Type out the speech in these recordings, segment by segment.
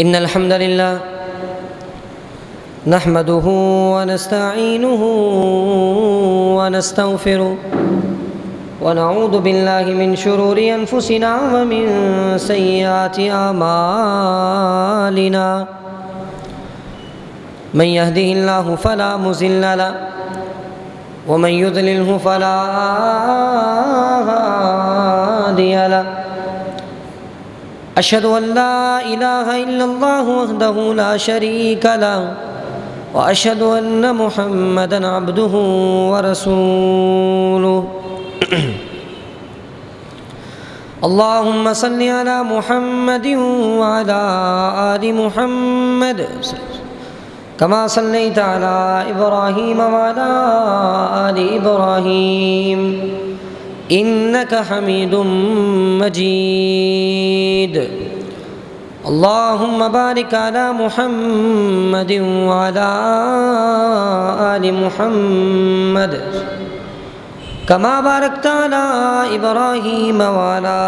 إن الحمد لله نحمده ونستعينه ونستغفره ونعوذ بالله من شرور أنفسنا ومن سيئات أعمالنا من يهده الله فلا مضل له ومن يضلله فلا هادي له أشهد أن لا إله إلا الله وحده لا شريك له وأشهد أن محمدًا عبده ورسوله اللهم صل على محمد وعلى آل محمد كما صليت على إبراهيم وعلى آل إبراهيم إنك حميد مجيد اللهم بارك على محمد وعلى آل محمد كما باركت على إبراهيم وعلى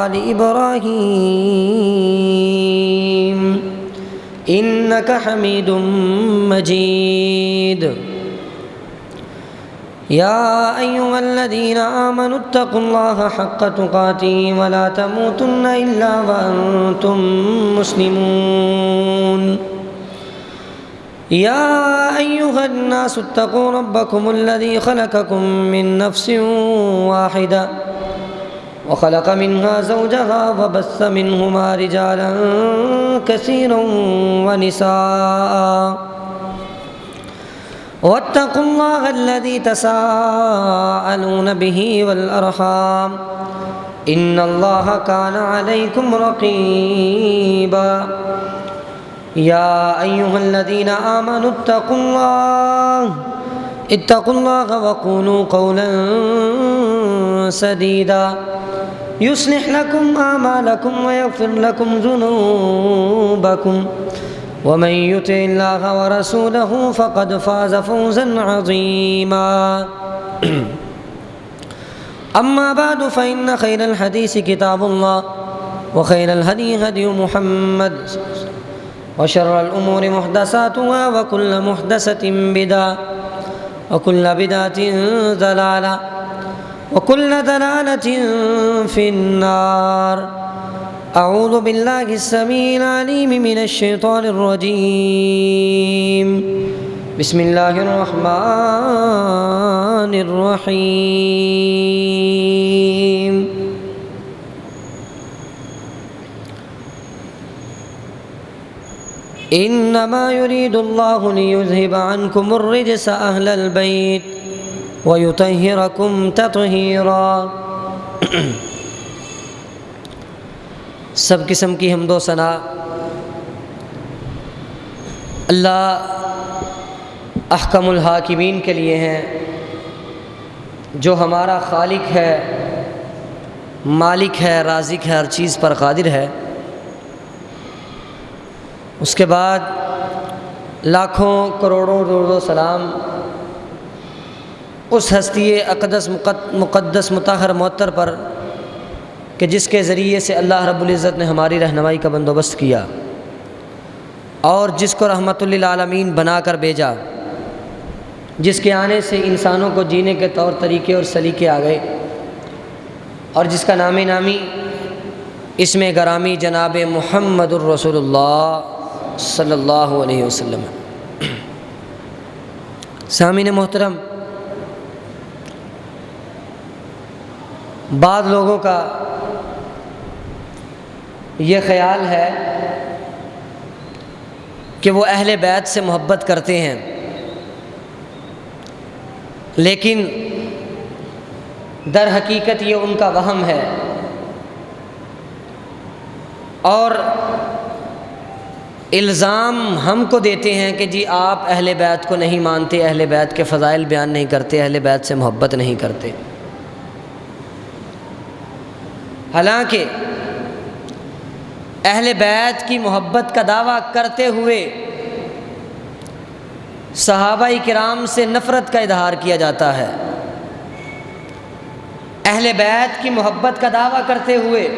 آل إبراهيم إنك حميد مجيد يا أيها الذين آمنوا اتقوا الله حق تقاته ولا تموتن إلا وأنتم مسلمون يا أيها الناس اتقوا ربكم الذي خلقكم من نفس واحدة وخلق منها زوجها وبث منهما رجالا كثيرا ونساء واتقوا الله الذي تساءلون به والأرحام إن الله كان عليكم رقيبا يا أيها الذين آمنوا اتقوا الله وقولوا قولا سديدا يصلح لكم أعمالكم ويغفر لكم ذنوبكم ومن يطع الله ورسوله فقد فاز فوزا عظيما أما بعد فإن خير الحديث كتاب الله وخير الهدي هدي محمد وشر الأمور محدثاتها وكل محدثة بدعة وكل بدعة ضلالة وكل ضلالة في النار أعوذ بالله السميع العليم من الشيطان الرجيم بسم الله الرحمن الرحيم إنما يريد الله ليذهب عنكم الرجس أهل البيت ويطهركم تطهيرا سب قسم کی حمد و ثنا اللہ احکم الحاکمین کے لیے ہیں، جو ہمارا خالق ہے، مالک ہے، رازق ہے، ہر چیز پر قادر ہے۔ اس کے بعد لاکھوں کروڑوں درود و سلام اس ہستی اقدس مقدس مطہر معطر پر کہ جس کے ذریعے سے اللہ رب العزت نے ہماری رہنمائی کا بندوبست کیا اور جس کو رحمت للعالمین بنا کر بھیجا، جس کے آنے سے انسانوں کو جینے کے طور طریقے اور سلیقے آ گئے، اور جس کا نامی اسم گرامی جناب محمد الرسول اللہ صلی اللہ علیہ وسلم۔ سامعین محترم، بعض لوگوں کا یہ خیال ہے کہ وہ اہل بیت سے محبت کرتے ہیں، لیکن در حقیقت یہ ان کا وہم ہے، اور الزام ہم کو دیتے ہیں کہ جی آپ اہل بیت کو نہیں مانتے، اہل بیت کے فضائل بیان نہیں کرتے، اہل بیت سے محبت نہیں کرتے۔ حالانکہ اہل بیت کی محبت کا دعویٰ کرتے ہوئے صحابہ کرام سے نفرت کا اظہار کیا جاتا ہے، اہل بیت کی محبت کا دعویٰ کرتے ہوئے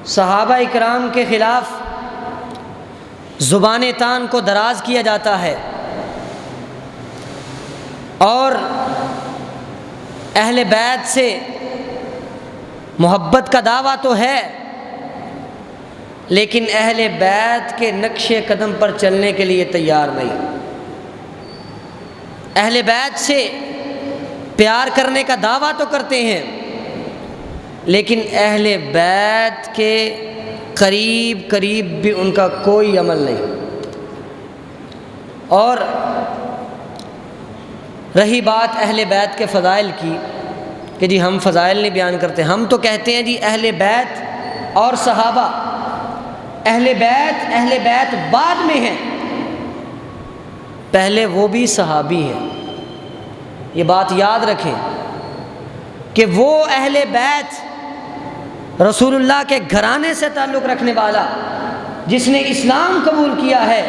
صحابہ اکرام کے خلاف زبان تان کو دراز کیا جاتا ہے، اور اہل بیت سے محبت کا دعویٰ تو ہے، لیکن اہل بیت کے نقش قدم پر چلنے کے لیے تیار نہیں۔ اہل بیت سے پیار کرنے کا دعویٰ تو کرتے ہیں، لیکن اہل بیت کے قریب بھی ان کا کوئی عمل نہیں۔ اور رہی بات اہل بیت کے فضائل کی کہ جی ہم فضائل نہیں بیان کرتے، ہم تو کہتے ہیں جی اہل بیت اور صحابہ، اہل بیت بعد میں ہیں، پہلے وہ بھی صحابی ہیں۔ یہ بات یاد رکھیں کہ وہ اہل بیت رسول اللہ کے گھرانے سے تعلق رکھنے والا جس نے اسلام قبول کیا ہے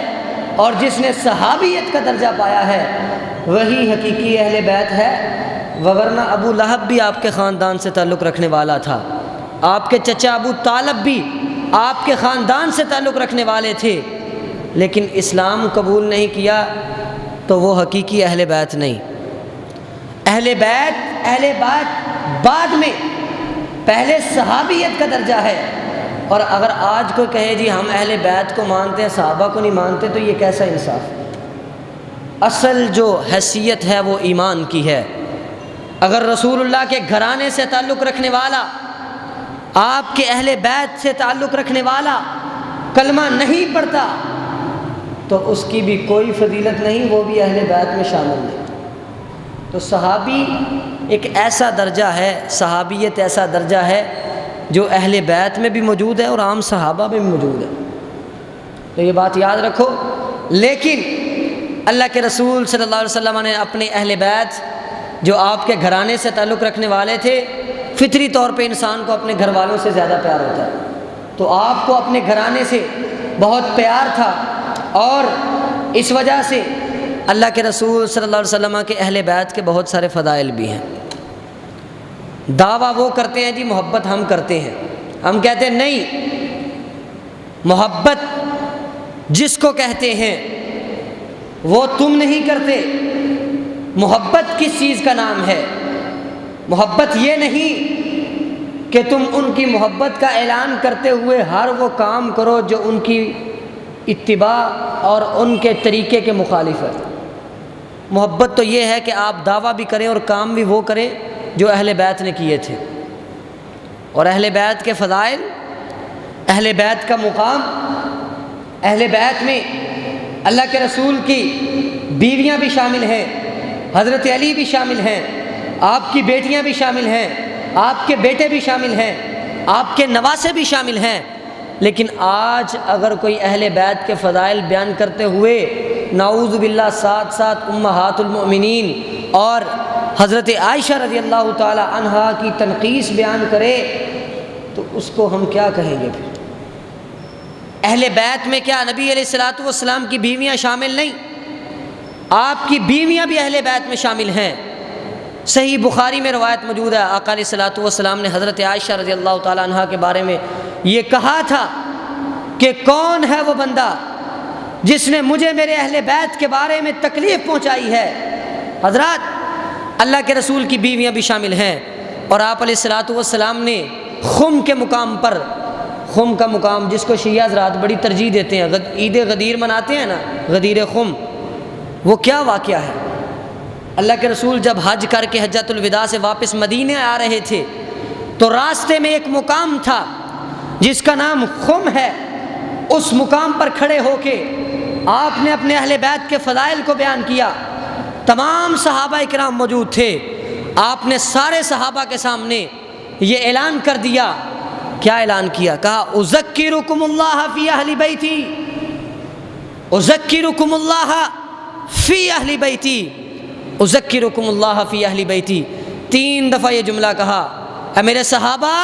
اور جس نے صحابیت کا درجہ پایا ہے، وہی حقیقی اہل بیت ہے، وگرنہ ابو لہب بھی آپ کے خاندان سے تعلق رکھنے والا تھا، آپ کے چچا ابو طالب بھی آپ کے خاندان سے تعلق رکھنے والے تھے، لیکن اسلام قبول نہیں کیا تو وہ حقیقی اہل بیت نہیں۔ اہل بیت بعد میں، پہلے صحابیت کا درجہ ہے۔ اور اگر آج کوئی کہے جی ہم اہل بیت کو مانتے ہیں صحابہ کو نہیں مانتے، تو یہ کیسا انصاف ہے؟ اصل جو حیثیت ہے وہ ایمان کی ہے۔ اگر رسول اللہ کے گھرانے سے تعلق رکھنے والا، آپ کے اہل بیت سے تعلق رکھنے والا کلمہ نہیں پڑھتا تو اس کی بھی کوئی فضیلت نہیں، وہ بھی اہل بیت میں شامل نہیں۔ تو صحابی ایک ایسا درجہ ہے، صحابیت ایسا درجہ ہے جو اہل بیت میں بھی موجود ہے اور عام صحابہ میں بھی موجود ہے۔ تو یہ بات یاد رکھو۔ لیکن اللہ کے رسول صلی اللہ علیہ وسلم نے اپنے اہل بیت جو آپ کے گھرانے سے تعلق رکھنے والے تھے، فطری طور پہ انسان کو اپنے گھر والوں سے زیادہ پیار ہوتا ہے، تو آپ کو اپنے گھرانے سے بہت پیار تھا، اور اس وجہ سے اللہ کے رسول صلی اللہ علیہ وسلم کے اہل بیت کے بہت سارے فضائل بھی ہیں۔ دعویٰ وہ کرتے ہیں جی محبت ہم کرتے ہیں، ہم کہتے ہیں نہیں، محبت جس کو کہتے ہیں وہ تم نہیں کرتے۔ محبت کس چیز کا نام ہے؟ محبت یہ نہیں کہ تم ان کی محبت کا اعلان کرتے ہوئے ہر وہ کام کرو جو ان کی اتباع اور ان کے طریقے کے مخالف ہے۔ محبت تو یہ ہے کہ آپ دعویٰ بھی کریں اور کام بھی وہ کریں جو اہل بیت نے کیے تھے۔ اور اہل بیت کے فضائل، اہل بیت کا مقام، اہل بیت میں اللہ کے رسول کی بیویاں بھی شامل ہیں، حضرت علی بھی شامل ہیں، آپ کی بیٹیاں بھی شامل ہیں، آپ کے بیٹے بھی شامل ہیں، آپ کے نواسے بھی شامل ہیں۔ لیکن آج اگر کوئی اہل بیت کے فضائل بیان کرتے ہوئے نعوذ باللہ ساتھ امہات المؤمنین اور حضرت عائشہ رضی اللہ تعالی عنہا کی تنقیص بیان کرے تو اس کو ہم کیا کہیں گے پھر؟ اہل بیت میں کیا نبی علیہ الصلوۃ والسلام کی بیویاں شامل نہیں؟ آپ کی بیویاں بھی اہل بیت میں شامل ہیں۔ صحیح بخاری میں روایت موجود ہے، آقا علیہ الصلوۃ والسلام نے حضرت عائشہ رضی اللہ تعالی عنہا کے بارے میں یہ کہا تھا کہ کون ہے وہ بندہ جس نے مجھے میرے اہل بیت کے بارے میں تکلیف پہنچائی ہے؟ حضرات، اللہ کے رسول کی بیویاں بھی شامل ہیں، اور آپ علیہ الصلوۃ والسلام نے خم کے مقام پر، خم کا مقام جس کو شیعہ حضرات بڑی ترجیح دیتے ہیں، عید غدیر مناتے ہیں نا، غدیر خم، وہ کیا واقعہ ہے؟ اللہ کے رسول جب حج کر کے حجۃ الوداع سے واپس مدینے آ رہے تھے تو راستے میں ایک مقام تھا جس کا نام خم ہے۔ اس مقام پر کھڑے ہو کے آپ نے اپنے اہل بیت کے فضائل کو بیان کیا۔ تمام صحابہ اکرام موجود تھے، آپ نے سارے صحابہ کے سامنے یہ اعلان کر دیا۔ کیا اعلان کیا؟ کہا اذکرکم اللہ فی اہل بیتی، اذکرکم اللہ فی اہل بیتی، اذکرکم اللہ فی اہل بیتی۔ 3 دفعہ یہ جملہ کہا، اے میرے صحابہ،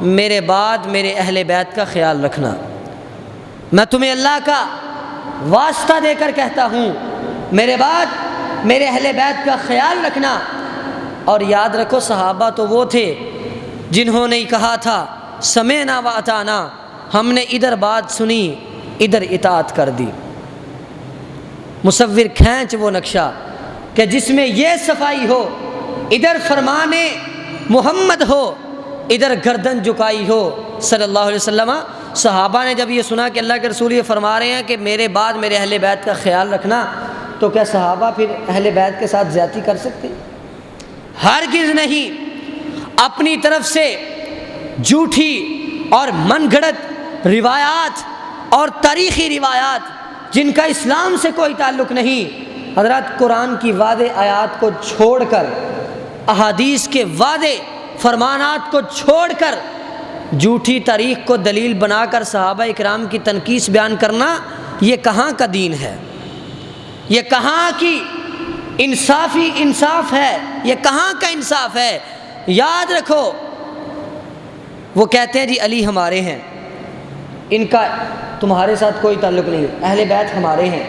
میرے بعد میرے اہل بیت کا خیال رکھنا۔ میں تمہیں اللہ کا واسطہ دے کر کہتا ہوں، میرے بعد میرے اہل بیت کا خیال رکھنا۔ اور یاد رکھو، صحابہ تو وہ تھے جنہوں نے کہا تھا سمعنا و اطعنا، ہم نے ادھر بات سنی ادھر اطاعت کر دی۔ مصور کھینچ وہ نقشہ کہ جس میں یہ صفائی ہو، ادھر فرمان محمد ہو، ادھر گردن جھکائی ہو صلی اللہ علیہ وسلم۔ صحابہ نے جب یہ سنا کہ اللہ کے رسول یہ فرما رہے ہیں کہ میرے بعد میرے اہل بیت کا خیال رکھنا، تو کیا صحابہ پھر اہل بیت کے ساتھ زیادتی کر سکتے؟ ہرگز نہیں۔ اپنی طرف سے جھوٹی اور من گھڑت روایات اور تاریخی روایات جن کا اسلام سے کوئی تعلق نہیں، حضرات قرآن کی واضح آیات کو چھوڑ کر، احادیث کے واضح فرمانات کو چھوڑ کر جھوٹی تاریخ کو دلیل بنا کر صحابہ اکرام کی تنقیص بیان کرنا، یہ کہاں کا دین ہے؟ یہ کہاں کی انصافی انصاف ہے؟ یہ کہاں کا انصاف ہے؟ یاد رکھو، وہ کہتے ہیں جی علی ہمارے ہیں، ان کا تمہارے ساتھ کوئی تعلق نہیں، اہل بیت ہمارے ہیں۔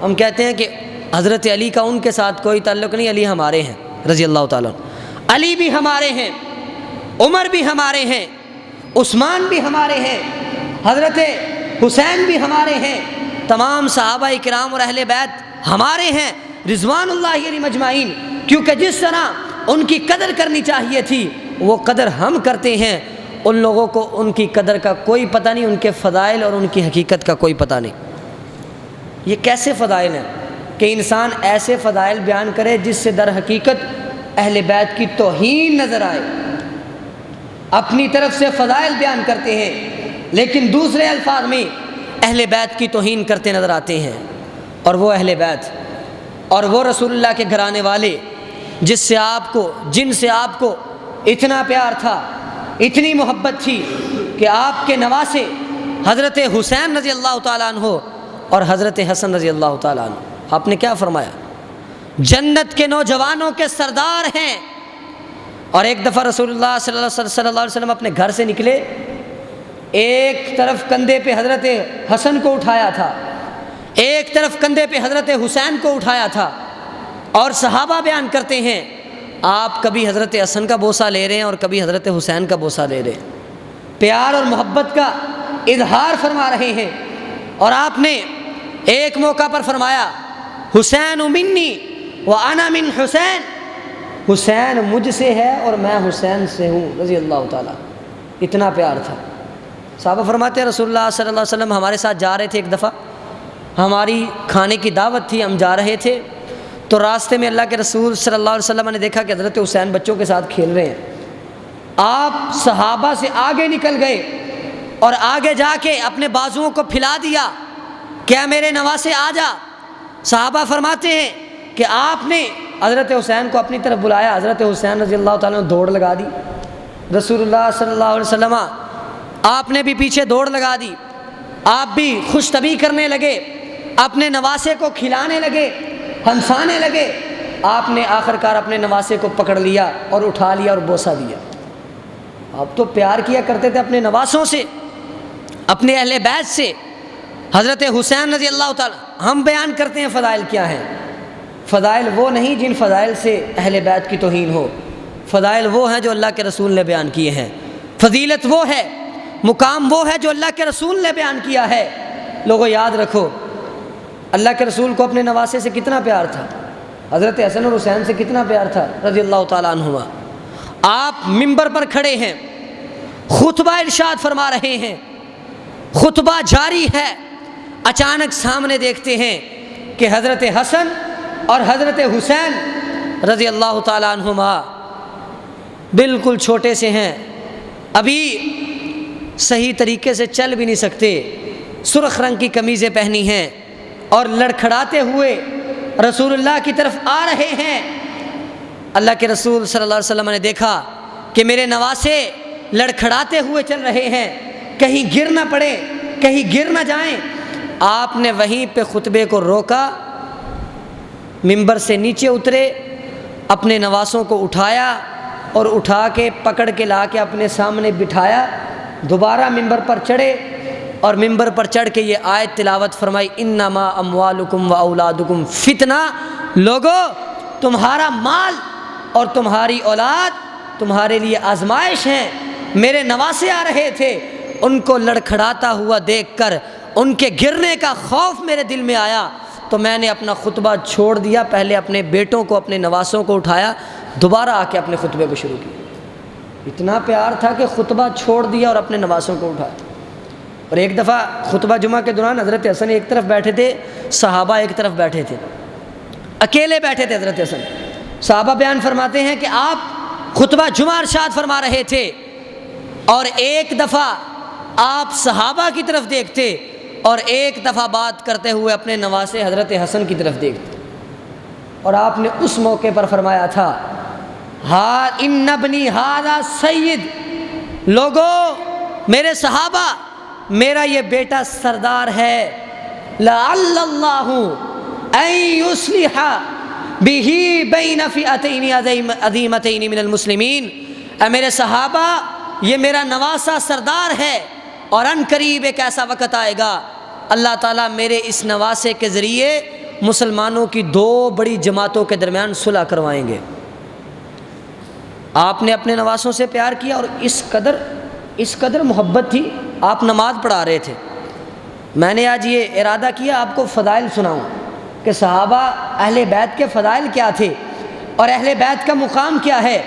ہم کہتے ہیں کہ حضرت علی کا ان کے ساتھ کوئی تعلق نہیں، علی ہمارے ہیں رضی اللہ تعالیٰ عنہ۔ علی بھی ہمارے ہیں، عمر بھی ہمارے ہیں، عثمان بھی ہمارے ہیں، حضرت حسین بھی ہمارے ہیں، تمام صحابہ کرام اور اہل بیت ہمارے ہیں رضوان اللہ علیہم اجمعین۔ کیونکہ جس طرح ان کی قدر کرنی چاہیے تھی وہ قدر ہم کرتے ہیں، ان لوگوں کو ان کی قدر کا کوئی پتہ نہیں، ان کے فضائل اور ان کی حقیقت کا کوئی پتہ نہیں۔ یہ کیسے فضائل ہیں کہ انسان ایسے فضائل بیان کرے جس سے در حقیقت اہل بیت کی توہین نظر آئے؟ اپنی طرف سے فضائل بیان کرتے ہیں لیکن دوسرے الفاظ میں اہل بیت کی توہین کرتے نظر آتے ہیں۔ اور وہ اہل بیت اور وہ رسول اللہ کے گھرانے والے جن سے آپ کو اتنا پیار تھا، اتنی محبت تھی کہ آپ کے نواسے حضرت حسین رضی اللہ تعالیٰ عنہ اور حضرت حسن رضی اللہ تعالیٰ عنہ، آپ نے کیا فرمایا؟ جنت کے نوجوانوں کے سردار ہیں۔ اور ایک دفعہ رسول اللہ صلی اللہ علیہ وسلم اپنے گھر سے نکلے، ایک طرف کندھے پہ حضرت حسن کو اٹھایا تھا، ایک طرف کندھے پہ حضرت حسین کو اٹھایا تھا، اور صحابہ بیان کرتے ہیں آپ کبھی حضرت حسن کا بوسہ لے رہے ہیں اور کبھی حضرت حسین کا بوسہ لے رہے ہیں، پیار اور محبت کا اظہار فرما رہے ہیں۔ اور آپ نے ایک موقع پر فرمایا حسین منی وانا من حسین، حسین مجھ سے ہے اور میں حسین سے ہوں رضی اللہ تعالیٰ۔ اتنا پیار تھا۔ صحابہ فرماتے ہیں رسول اللہ صلی اللہ علیہ وسلم ہمارے ساتھ جا رہے تھے، ایک دفعہ ہماری کھانے کی دعوت تھی، ہم جا رہے تھے تو راستے میں اللہ کے رسول صلی اللہ علیہ وسلم نے دیکھا کہ حضرت حسین بچوں کے ساتھ کھیل رہے ہیں۔ آپ صحابہ سے آگے نکل گئے اور آگے جا کے اپنے بازوؤں کو پھیلا دیا، کیا میرے نواسے آ جا۔ صحابہ فرماتے ہیں کہ آپ نے حضرت حسین کو اپنی طرف بلایا، حضرت حسین رضی اللہ تعالیٰ نے دوڑ لگا دی، رسول اللہ صلی اللہ علیہ وسلم آپ نے بھی پیچھے دوڑ لگا دی، آپ بھی خوش طبی کرنے لگے، اپنے نواسے کو کھلانے لگے، ہنسانے لگے۔ آپ نے آخر کار اپنے نواسے کو پکڑ لیا اور اٹھا لیا اور بوسہ دیا۔ آپ تو پیار کیا کرتے تھے اپنے نواسوں سے، اپنے اہل بیت سے۔ حضرت حسین رضی اللہ تعالیٰ، ہم بیان کرتے ہیں فضائل کیا ہیں؟ فضائل وہ نہیں جن فضائل سے اہل بیت کی توہین ہو، فضائل وہ ہیں جو اللہ کے رسول نے بیان کیے ہیں، فضیلت وہ ہے، مقام وہ ہے جو اللہ کے رسول نے بیان کیا ہے۔ لوگوں یاد رکھو، اللہ کے رسول کو اپنے نواسے سے کتنا پیار تھا، حضرت حسن اور حسین سے کتنا پیار تھا رضی اللہ تعالیٰ عنہما۔ آپ منبر پر کھڑے ہیں، خطبہ ارشاد فرما رہے ہیں، خطبہ جاری ہے، اچانک سامنے دیکھتے ہیں کہ حضرت حسن اور حضرت حسین رضی اللہ تعالیٰ عنہما بالکل چھوٹے سے ہیں، ابھی صحیح طریقے سے چل بھی نہیں سکتے، سرخ رنگ کی قمیضیں پہنی ہیں اور لڑکھڑاتے ہوئے رسول اللہ کی طرف آ رہے ہیں۔ اللہ کے رسول صلی اللہ علیہ وسلم نے دیکھا کہ میرے نواسے لڑکھڑاتے ہوئے چل رہے ہیں، کہیں گر نہ پڑے، کہیں گر نہ جائیں۔ آپ نے وہیں پہ خطبے کو روکا، منبر سے نیچے اترے، اپنے نواسوں کو اٹھایا اور اٹھا کے پکڑ کے لا کے اپنے سامنے بٹھایا، دوبارہ منبر پر چڑھے اور منبر پر چڑھ کے یہ آیت تلاوت فرمائی، انما اموالکم و اولادکم فتنہ، لوگو تمہارا مال اور تمہاری اولاد تمہارے لیے آزمائش ہیں، میرے نواسے آ رہے تھے، ان کو لڑکھڑاتا ہوا دیکھ کر ان کے گرنے کا خوف میرے دل میں آیا، تو میں نے اپنا خطبہ چھوڑ دیا، پہلے اپنے بیٹوں کو اپنے نواسوں کو اٹھایا، دوبارہ آ کے اپنے خطبے کو شروع کیا۔ اتنا پیار تھا کہ خطبہ چھوڑ دیا اور اپنے نواسوں کو اٹھایا۔ اور ایک دفعہ خطبہ جمعہ کے دوران حضرت حسن ایک طرف بیٹھے تھے، صحابہ ایک طرف بیٹھے تھے، اکیلے بیٹھے تھے حضرت حسن۔ صحابہ بیان فرماتے ہیں کہ آپ خطبہ جمعہ ارشاد فرما رہے تھے اور ایک دفعہ آپ صحابہ کی طرف دیکھتے اور ایک دفعہ بات کرتے ہوئے اپنے نواسے حضرت حسن کی طرف دیکھتے، اور آپ نے اس موقع پر فرمایا تھا ہا ان ابنی ھذا سید، لوگو میرے صحابہ، میرا یہ بیٹا سردار ہے، لعل اللہ ان یصلح بہ بین فئتین عظیمتین من المسلمین، اے میرے صحابہ یہ میرا نواسہ سردار ہے، اور ان قریب ایک ایسا وقت آئے گا اللہ تعالیٰ میرے اس نواسے کے ذریعے مسلمانوں کی دو بڑی جماعتوں کے درمیان صلح کروائیں گے۔ آپ نے اپنے نواسوں سے پیار کیا اور اس قدر محبت تھی، آپ نماز پڑھا رہے تھے۔ میں نے آج یہ ارادہ کیا آپ کو فضائل سناؤں کہ صحابہ اہل بیت کے فضائل کیا تھے اور اہل بیت کا مقام کیا ہے،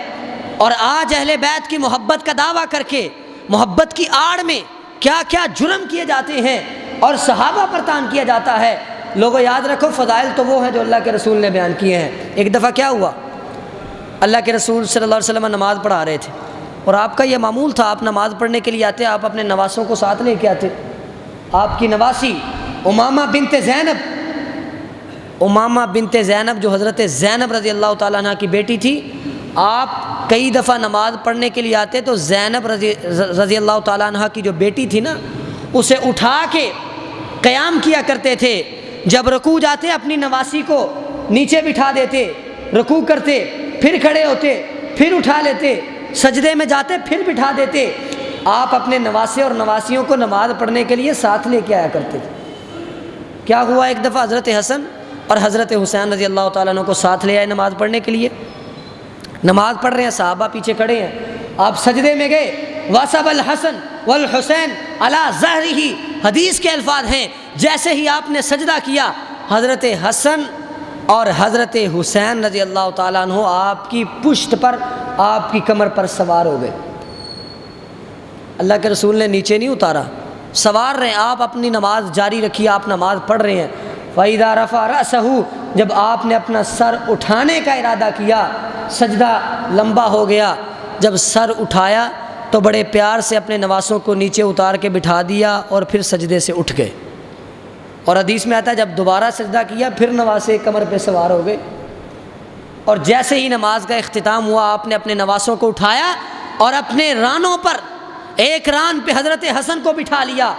اور آج اہل بیت کی محبت کا دعویٰ کر کے محبت کی آڑ میں کیا کیا جرم کیے جاتے ہیں اور صحابہ پر طعن کیا جاتا ہے۔ لوگوں یاد رکھو فضائل تو وہ ہیں جو اللہ کے رسول نے بیان کیے ہیں۔ ایک دفعہ کیا ہوا، اللہ کے رسول صلی اللہ علیہ وسلم نماز پڑھا رہے تھے، اور آپ کا یہ معمول تھا، آپ نماز پڑھنے کے لیے آتے، آپ اپنے نواسوں کو ساتھ لے کے آتے۔ آپ کی نواسی امامہ بنت زینب جو حضرت زینب رضی اللہ تعالیٰ عنہ کی بیٹی تھی، آپ کئی دفعہ نماز پڑھنے کے لیے آتے تو زینب رضی اللہ تعالیٰ عنہ کی جو بیٹی تھی نا، اسے اٹھا کے قیام کیا کرتے تھے۔ جب رکوع جاتے اپنی نواسی کو نیچے بٹھا دیتے، رکوع کرتے پھر کھڑے ہوتے پھر اٹھا لیتے، سجدے میں جاتے پھر بٹھا دیتے۔ آپ اپنے نواسے اور نواسیوں کو نماز پڑھنے کے لیے ساتھ لے کے آیا کرتے تھے۔ کیا ہوا، ایک دفعہ حضرت حسن اور حضرت حسین رضی اللہ تعالیٰ عنہ کو ساتھ لے آئے نماز پڑھنے کے لیے۔ نماز پڑھ رہے ہیں، صحابہ پیچھے کھڑے ہیں، آپ سجدے میں گئے، وَصَبَ الْحَسَنُ وَالْحُسَيْنُ عَلَى ظَهْرِهِ، حدیث کے الفاظ ہیں جیسے ہی آپ نے سجدہ کیا، حضرت حسن اور حضرت حسین رضی اللہ تعالیٰ عنہ آپ کی پشت پر، آپ کی کمر پر سوار ہو گئے۔ اللہ کے رسول نے نیچے نہیں اتارا، سوار رہے، آپ اپنی نماز جاری رکھی، آپ نماز پڑھ رہے ہیں۔ فَإِذَا رَفَعَ رَأْسَهُ، جب آپ نے اپنا سر اٹھانے کا ارادہ کیا، سجدہ لمبا ہو گیا، جب سر اٹھایا تو بڑے پیار سے اپنے نواسوں کو نیچے اتار کے بٹھا دیا اور پھر سجدے سے اٹھ گئے۔ اور حدیث میں آتا ہے جب دوبارہ سجدہ کیا پھر نواسے کمر پہ سوار ہو گئے، اور جیسے ہی نماز کا اختتام ہوا آپ نے اپنے نواسوں کو اٹھایا اور اپنے رانوں پر، ایک ران پہ حضرت حسن کو بٹھا لیا،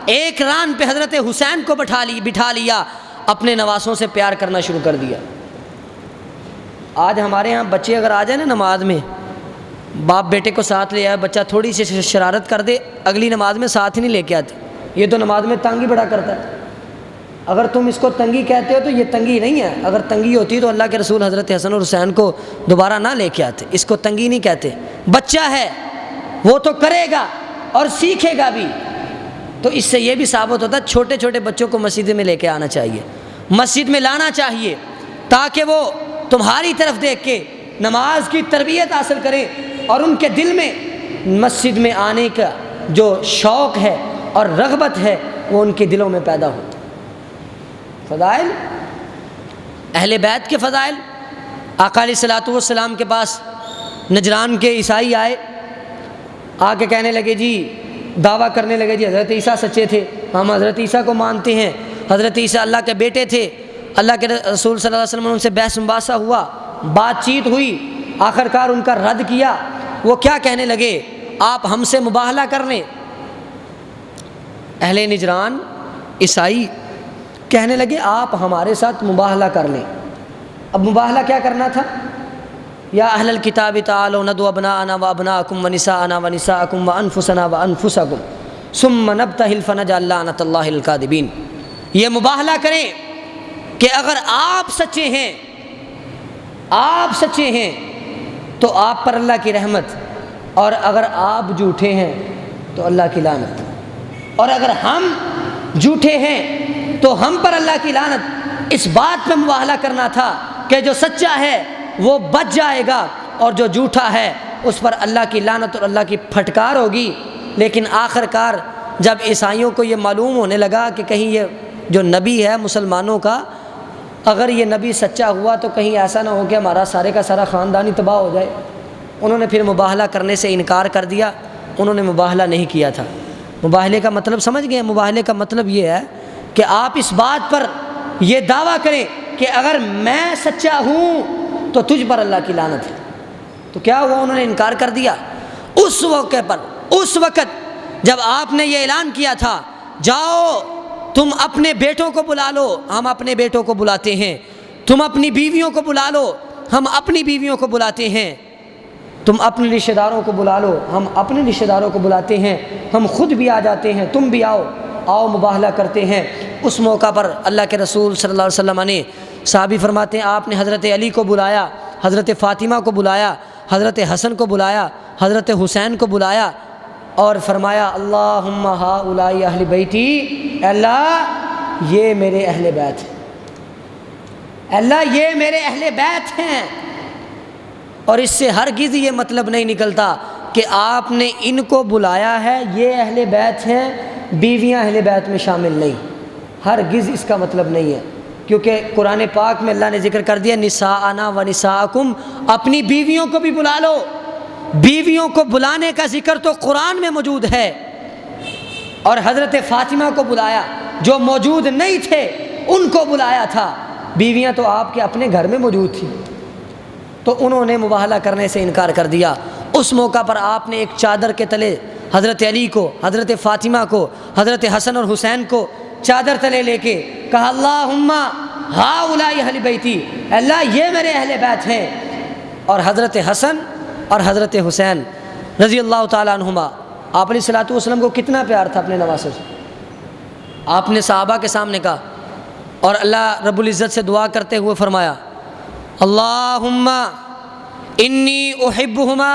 ایک ران پہ حضرت حسین کو بٹھا لیا، اپنے نواسوں سے پیار کرنا شروع کر دیا۔ آج ہمارے ہاں بچے اگر آ جائیں نا نماز میں، باپ بیٹے کو ساتھ لے آئے، بچہ تھوڑی سی شرارت کر دے، اگلی نماز میں ساتھ ہی نہیں لے کے آتے، یہ تو نماز میں تنگ ہی بڑا کرتا ہے۔ اگر تم اس کو تنگی کہتے ہو تو یہ تنگی نہیں ہے، اگر تنگی ہوتی تو اللہ کے رسول حضرت حسن اور حسین کو دوبارہ نہ لے کے آتے، اس کو تنگی نہیں کہتے۔ بچہ ہے وہ تو کرے گا اور سیکھے گا بھی، تو اس سے یہ بھی ثابت ہوتا ہے چھوٹے چھوٹے بچوں کو مسجد میں لے کے آنا چاہیے، مسجد میں لانا چاہیے، تاکہ وہ تمہاری طرف دیکھ کے نماز کی تربیت حاصل کریں اور ان کے دل میں مسجد میں آنے کا جو شوق ہے اور رغبت ہے وہ ان کے دلوں میں پیدا ہوتا۔ فضائل، اہل بیت کے فضائل۔ آقا علیہ الصلوۃ والسلام کے پاس نجران کے عیسائی آئے، آ کے کہنے لگے جی، دعویٰ کرنے لگے جی حضرت عیسیٰ سچے تھے، ہم حضرت عیسیٰ کو مانتے ہیں، حضرت عیسیٰ اللہ کے بیٹے تھے۔ اللہ کے رسول صلی اللہ علیہ وسلم نے ان سے بحث مباحثہ ہوا، بات چیت ہوئی، آخر کار ان کا رد کیا۔ وہ کیا کہنے لگے، آپ ہم سے مباہلہ کر لیں۔ اہل نجران عیسائی کہنے لگے آپ ہمارے ساتھ مباہلہ کر لیں۔ اب مباہلہ کیا کرنا تھا، یا اہل الکتاب تعالوا ندعو ابناءنا وابناءکم ونساءنا ونساءکم وانفسنا وانفسکم ثم نبتہل فنجعل لعنۃ اللہ الکاذبین۔ یہ مباہلہ کریں کہ اگر آپ سچے ہیں تو آپ پر اللہ کی رحمت، اور اگر آپ جھوٹے ہیں تو اللہ کی لعنت، اور اگر ہم جھوٹے ہیں تو ہم پر اللہ کی لعنت۔ اس بات پہ مباہلہ کرنا تھا کہ جو سچا ہے وہ بچ جائے گا اور جو جھوٹا ہے اس پر اللہ کی لعنت اور اللہ کی پھٹکار ہوگی۔ لیکن آخر کار جب عیسائیوں کو یہ معلوم ہونے لگا کہ کہیں یہ جو نبی ہے مسلمانوں کا، اگر یہ نبی سچا ہوا تو کہیں ایسا نہ ہو کہ ہمارا سارے کا سارا خاندان ہی تباہ ہو جائے، انہوں نے پھر مباہلہ کرنے سے انکار کر دیا۔ انہوں نے مباہلہ نہیں کیا تھا۔ مباہلے کا مطلب سمجھ گئے؟ مباہلے کا مطلب یہ ہے کہ آپ اس بات پر یہ دعویٰ کریں کہ اگر میں سچا ہوں تو تجھ پر اللہ کی لعنت ہے۔ تو کیا ہوا؟ انہوں نے انکار کر دیا۔ اس موقع پر، اس وقت جب آپ نے یہ اعلان کیا تھا جاؤ تم اپنے بیٹوں کو بلا لو، ہم اپنے بیٹوں کو بلاتے ہیں، تم اپنی بیویوں کو بلا لو، ہم اپنی بیویوں کو بلاتے ہیں، تم اپنے رشتہ داروں کو بلا لو، ہم اپنے رشتہ داروں کو بلاتے ہیں، ہم خود بھی آ جاتے ہیں، تم بھی آؤ، آؤ مباہلہ کرتے ہیں۔ اس موقع پر اللہ کے رسول صلی اللہ علیہ وسلم نے، صحابی فرماتے ہیں، آپ نے حضرت علی کو بلایا، حضرت فاطمہ کو بلایا، حضرت حسن کو بلایا، حضرت حسین کو بلایا اور فرمایا اللہم ہؤلاء اہل بیتی، اللہ یہ میرے اہل بیت ہیں، اللہ یہ میرے اہل بیت ہیں۔ اور اس سے ہرگز یہ مطلب نہیں نکلتا کہ آپ نے ان کو بلایا ہے یہ اہل بیت ہیں، بیویاں اہل بیت میں شامل نہیں، ہرگز اس کا مطلب نہیں ہے، کیونکہ قرآن پاک میں اللہ نے ذکر کر دیا نساءنا و نساءکم، اپنی بیویوں کو بھی بلا لو۔ بیویوں کو بلانے کا ذکر تو قرآن میں موجود ہے، اور حضرت فاطمہ کو بلایا، جو موجود نہیں تھے ان کو بلایا تھا، بیویاں تو آپ کے اپنے گھر میں موجود تھیں، تو انہوں نے مباہلہ کرنے سے انکار کر دیا۔ اس موقع پر آپ نے ایک چادر کے تلے حضرت علی کو، حضرت فاطمہ کو، حضرت حسن اور حسین کو چادر تلے لے کے کہا اللہم ہؤلاء اہل بیتی، اللہ یہ میرے اہل بیت ہیں۔ اور حضرت حسن اور حضرت حسین رضی اللہ تعالیٰ عنہما، آپ علیہ الصلوۃ والسلام کو کتنا پیار تھا اپنے نواسوں سے۔ آپ نے صحابہ کے سامنے کہا اور اللہ رب العزت سے دعا کرتے ہوئے فرمایا اللہم انی احبہما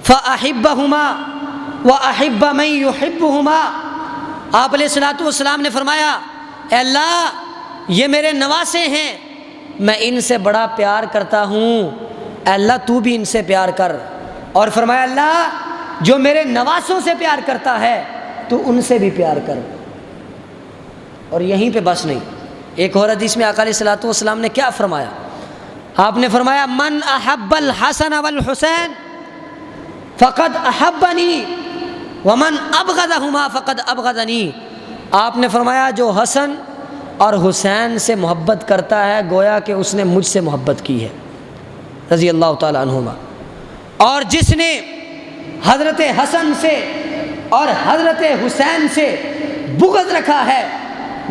فاحبہما واحب من یحبہما۔ آپ علیہ الصلوۃ والسلام نے فرمایا اے اللہ یہ میرے نواسے ہیں، میں ان سے بڑا پیار کرتا ہوں، اے اللہ تو بھی ان سے پیار کر۔ اور فرمایا اللہ جو میرے نواسوں سے پیار کرتا ہے تو ان سے بھی پیار کر۔ اور یہیں پہ بس نہیں، ایک اور حدیث میں آقا علیہ الصلوۃ والسلام نے کیا فرمایا؟ آپ نے فرمایا من احب الحسن والحسین فقد احبنی ومن ابغضہما فقد ابغضنی۔ آپ نے فرمایا جو حسن اور حسین سے محبت کرتا ہے گویا کہ اس نے مجھ سے محبت کی ہے رضی اللہ تعالیٰ عنہما، اور جس نے حضرت حسن سے اور حضرت حسین سے بغض رکھا ہے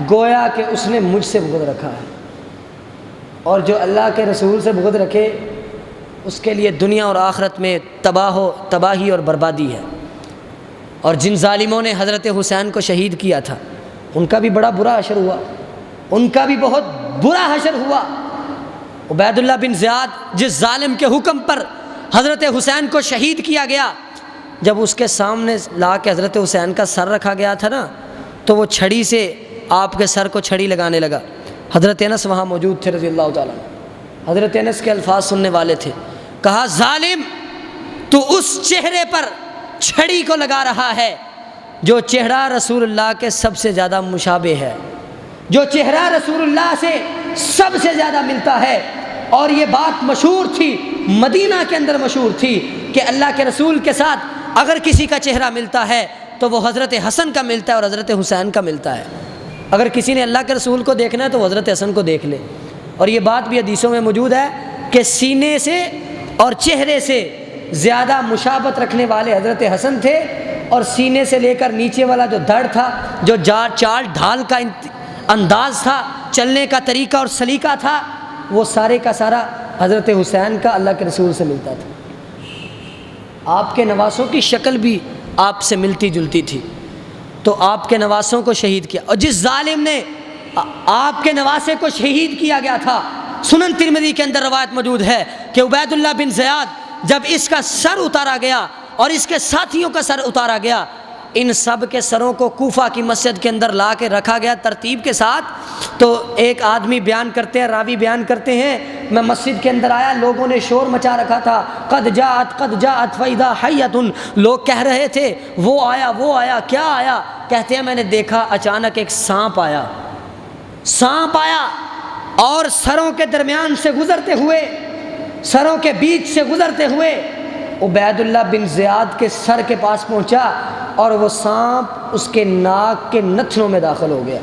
گویا کہ اس نے مجھ سے بغض رکھا ہے۔ اور جو اللہ کے رسول سے بغض رکھے اس کے لیے دنیا اور آخرت میں تباہی اور بربادی ہے۔ اور جن ظالموں نے حضرت حسین کو شہید کیا تھا ان کا بھی بڑا برا حشر ہوا، ان کا بھی بہت برا حشر ہوا۔ عبید اللہ بن زیاد جس ظالم کے حکم پر حضرت حسین کو شہید کیا گیا، جب اس کے سامنے لا کے حضرت حسین کا سر رکھا گیا تھا نا تو وہ چھڑی سے آپ کے سر کو چھڑی لگانے لگا۔ حضرت انس وہاں موجود تھے رضی اللہ تعالیٰ عنہ۔ حضرت انس کے الفاظ سننے والے تھے، کہا ظالم تو اس چہرے پر چھڑی کو لگا رہا ہے جو چہرہ رسول اللہ کے سب سے زیادہ مشابہ ہے، جو چہرہ رسول اللہ سے سب سے زیادہ ملتا ہے۔ اور یہ بات مشہور تھی، مدینہ کے اندر مشہور تھی کہ اللہ کے رسول کے ساتھ اگر کسی کا چہرہ ملتا ہے تو وہ حضرت حسن کا ملتا ہے اور حضرت حسین کا ملتا ہے۔ اگر کسی نے اللہ کے رسول کو دیکھنا ہے تو حضرت حسن کو دیکھ لے۔ اور یہ بات بھی حدیثوں میں موجود ہے کہ سینے سے اور چہرے سے زیادہ مشابہت رکھنے والے حضرت حسن تھے، اور سینے سے لے کر نیچے والا جو دھڑ تھا، جو چال ڈھال کا انداز تھا، چلنے کا طریقہ اور سلیقہ تھا، وہ سارے کا سارا حضرت حسین کا اللہ کے رسول سے ملتا تھا۔ آپ کے نواسوں کی شکل بھی آپ سے ملتی جلتی تھی، تو آپ کے نواسوں کو شہید کیا۔ اور جس ظالم نے آپ کے نواسے کو شہید کیا گیا تھا، سنن ترمذی کے اندر روایت موجود ہے کہ عبید اللہ بن زیاد جب اس کا سر اتارا گیا اور اس کے ساتھیوں کا سر اتارا گیا، ان سب کے سروں کو کوفہ کی مسجد کے اندر لا کے رکھا گیا ترتیب کے ساتھ۔ تو ایک آدمی بیان کرتے ہیں، راوی بیان کرتے ہیں، میں مسجد کے اندر آیا، لوگوں نے شور مچا رکھا تھا، قد جاءت فاذا حیۃ، لوگ کہہ رہے تھے وہ آیا، کیا آیا؟ کہتے ہیں میں نے دیکھا اچانک ایک سانپ آیا اور سروں کے درمیان سے گزرتے ہوئے، سروں کے بیچ سے گزرتے ہوئے عبید اللہ بن زیاد کے سر کے پاس پہنچا، اور وہ سانپ اس کے ناک کے نتھنوں میں داخل ہو گیا،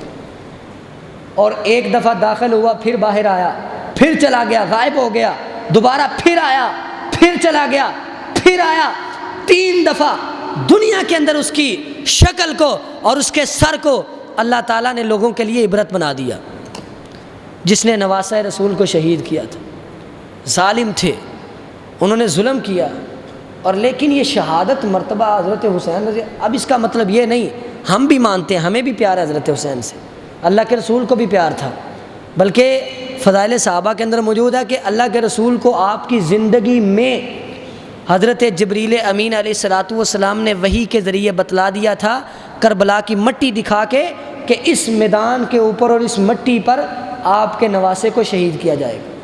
اور ایک دفعہ داخل ہوا، پھر باہر آیا، پھر چلا گیا، غائب ہو گیا، دوبارہ پھر آیا، پھر چلا گیا، پھر آیا، 3 دفعہ دنیا کے اندر اس کی شکل کو اور اس کے سر کو اللہ تعالیٰ نے لوگوں کے لیے عبرت بنا دیا۔ جس نے نواسہ رسول کو شہید کیا تھا، ظالم تھے، انہوں نے ظلم کیا، اور لیکن یہ شہادت مرتبہ حضرت حسین رضی، اب اس کا مطلب یہ نہیں، ہم بھی مانتے ہیں، ہمیں بھی پیار ہے حضرت حسین سے، اللہ کے رسول کو بھی پیار تھا، بلکہ فضائل صحابہ کے اندر موجود ہے کہ اللہ کے رسول کو آپ کی زندگی میں حضرت جبریل امین علیہ الصلاۃ والسلام نے وحی کے ذریعے بتلا دیا تھا، کربلا کی مٹی دکھا کے، کہ اس میدان کے اوپر اور اس مٹی پر آپ کے نواسے کو شہید کیا جائے گا۔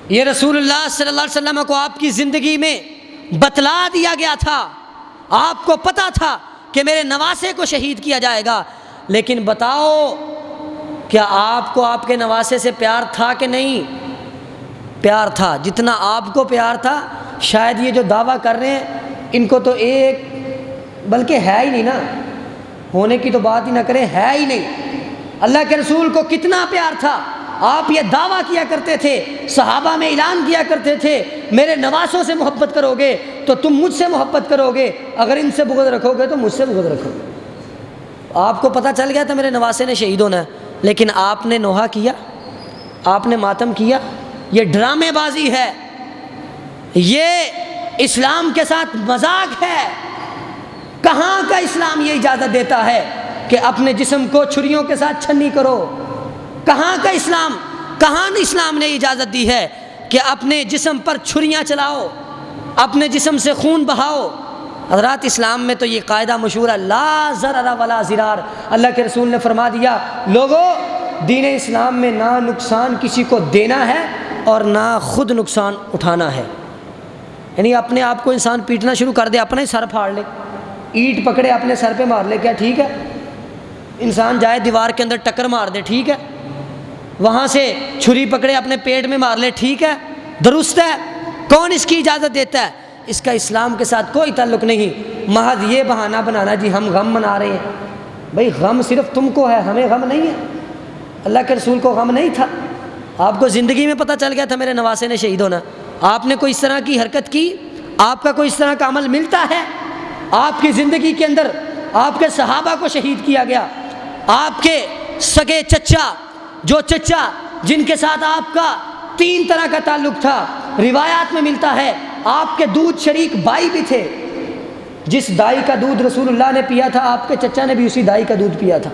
یہ رسول اللہ صلی اللہ علیہ وسلم کو آپ کی زندگی میں بتلا دیا گیا تھا، آپ کو پتا تھا کہ میرے نواسے کو شہید کیا جائے گا، لیکن بتاؤ کیا آپ کو آپ کے نواسے سے پیار تھا کہ نہیں؟ پیار تھا، جتنا آپ کو پیار تھا شاید یہ جو دعویٰ کر رہے ہیں ان کو تو ایک بلکہ ہے ہی نہیں نا، ہونے کی تو بات ہی نہ کریں، ہے ہی نہیں۔ اللہ کے رسول کو کتنا پیار تھا، آپ یہ دعویٰ کیا کرتے تھے، صحابہ میں اعلان کیا کرتے تھے، میرے نواسوں سے محبت کرو گے تو تم مجھ سے محبت کرو گے، اگر ان سے بغض رکھو گے تو مجھ سے بغض رکھو گے۔ آپ کو پتہ چل گیا تھا میرے نواسے نے شہید ہونا ہے، لیکن آپ نے نوحہ کیا، آپ نے ماتم کیا۔ یہ ڈرامے بازی ہے، یہ اسلام کے ساتھ مذاق ہے۔ کہاں کا اسلام یہ اجازت دیتا ہے کہ اپنے جسم کو چھریوں کے ساتھ چھنی کرو؟ کہاں کا اسلام، کہاں اسلام نے اجازت دی ہے کہ اپنے جسم پر چھریاں چلاؤ، اپنے جسم سے خون بہاؤ؟ حضرات اسلام میں تو یہ قاعدہ مشہور ہے، لا ضرر ولا ضرار۔ اللہ کے رسول نے فرما دیا، لوگوں دین اسلام میں نہ نقصان کسی کو دینا ہے اور نہ خود نقصان اٹھانا ہے۔ یعنی اپنے آپ کو انسان پیٹنا شروع کر دے، اپنا ہی سر پھاڑ لے، اینٹ پکڑے اپنے سر پہ مار لے، کیا ٹھیک ہے؟ انسان جائے دیوار کے اندر ٹکر مار دے، ٹھیک ہے؟ وہاں سے چھری پکڑے اپنے پیٹ میں مار لے، ٹھیک ہے؟ درست ہے؟ کون اس کی اجازت دیتا ہے؟ اس کا اسلام کے ساتھ کوئی تعلق نہیں، محض یہ بہانہ بنانا جی ہم غم منا رہے ہیں۔ بھئی غم صرف تم کو ہے، ہمیں غم نہیں ہے۔ اللہ کے رسول کو غم نہیں تھا، آپ کو زندگی میں پتہ چل گیا تھا میرے نواسے نے شہید ہونا، آپ نے کوئی اس طرح کی حرکت کی؟ آپ کا کوئی اس طرح کا عمل ملتا ہے؟ آپ کی زندگی کے اندر آپ کے صحابہ کو شہید کیا گیا، آپ کے سگے چچا، جو چچا جن کے ساتھ آپ کا 3 طرح کا تعلق تھا، روایات میں ملتا ہے آپ کے دودھ شریک بھائی بھی تھے، جس دائی کا دودھ رسول اللہ نے پیا تھا آپ کے چچا نے بھی اسی دائی کا دودھ پیا تھا،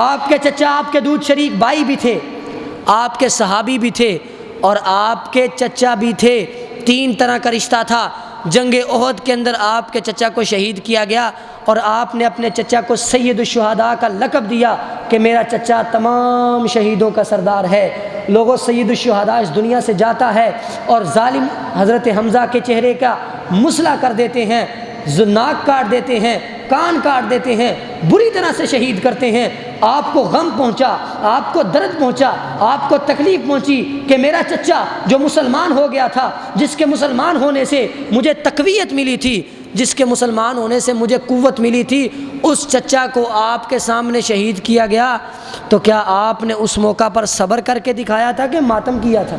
آپ کے چچا آپ کے دودھ شریک بھائی بھی تھے، آپ کے صحابی بھی تھے، اور آپ کے چچا بھی تھے، 3 طرح کا رشتہ تھا۔ جنگ احد کے اندر آپ کے چچا کو شہید کیا گیا، اور آپ نے اپنے چچا کو سید الشہداء کا لقب دیا کہ میرا چچا تمام شہیدوں کا سردار ہے۔ لوگوں سید الشہداء اس دنیا سے جاتا ہے اور ظالم حضرت حمزہ کے چہرے کا مسئلہ کر دیتے ہیں، ناک کاٹ دیتے ہیں، کان کاٹ دیتے ہیں، بری طرح سے شہید کرتے ہیں۔ آپ کو غم پہنچا، آپ کو درد پہنچا، آپ کو تکلیف پہنچی کہ میرا چچا جو مسلمان ہو گیا تھا، جس کے مسلمان ہونے سے مجھے تقویت ملی تھی، جس کے مسلمان ہونے سے مجھے قوت ملی تھی، اس چچا کو آپ کے سامنے شہید کیا گیا، تو کیا آپ نے اس موقع پر صبر کر کے دکھایا تھا کہ ماتم کیا تھا؟